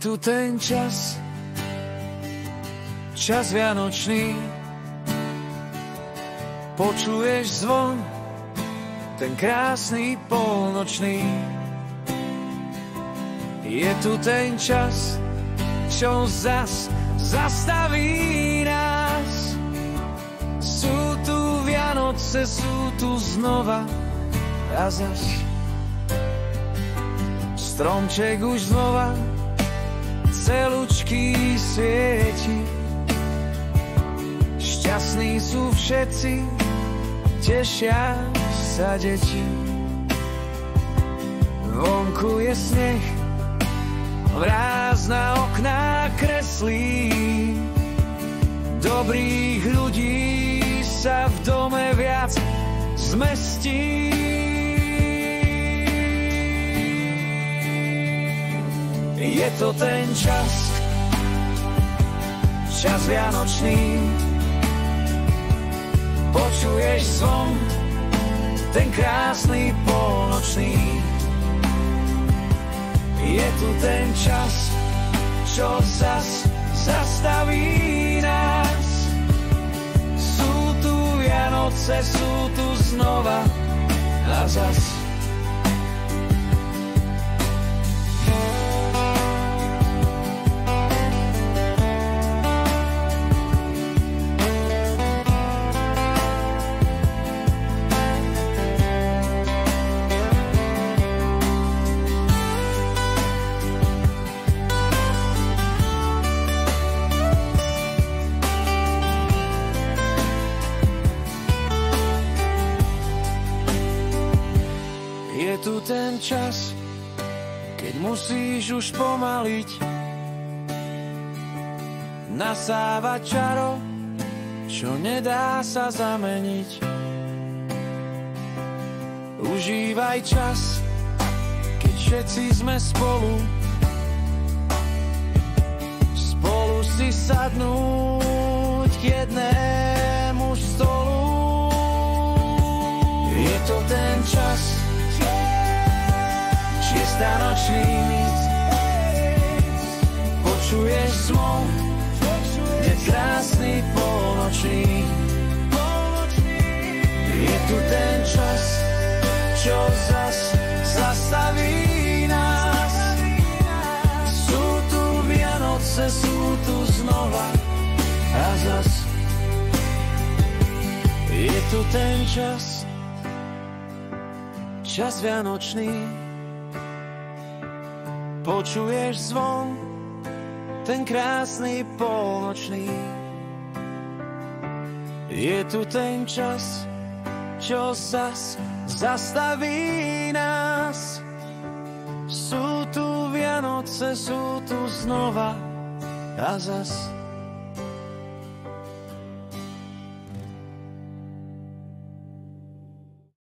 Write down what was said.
tu ten čas, čas vianočný. Počuješ zvon, ten krásny polnočný. Je tu ten čas, čo zas zastaví nás. Sú tu Vianoce, sú tu znova a zas stromček už znova celúčký svieti. Šťastní sú všetci, tešia sa deti. Vonku je sneh, mráz na okná kreslí. Dobrých ľudí sa v dome viac zmestí. Je to ten čas, čas vianočný. Počuješ zvon, ten krásny polnočný. Je tu ten čas, čo zas zastaví nás. Sú tu Vianoce, sú tu znova a zas. Tu ten čas, keď musíš už pomaliť, nasávať čaro, čo nedá sa zameniť. Užívaj čas, keď všetci sme spolu, spolu si sadnúť k jednému stolu. Je to ten čas, vianočný míc. Počuješ zvon, je krásny polnočný. Je tu ten čas, čo zas zastaví nás. Sú tu Vianoce, sú tu znova a zas. Je tu ten čas, čas vianočný. Počuješ zvon, ten krásny polnočný. Je tu ten čas, čo zas zastaví nás. Sú tu Vianoce, sú tu znova a zas.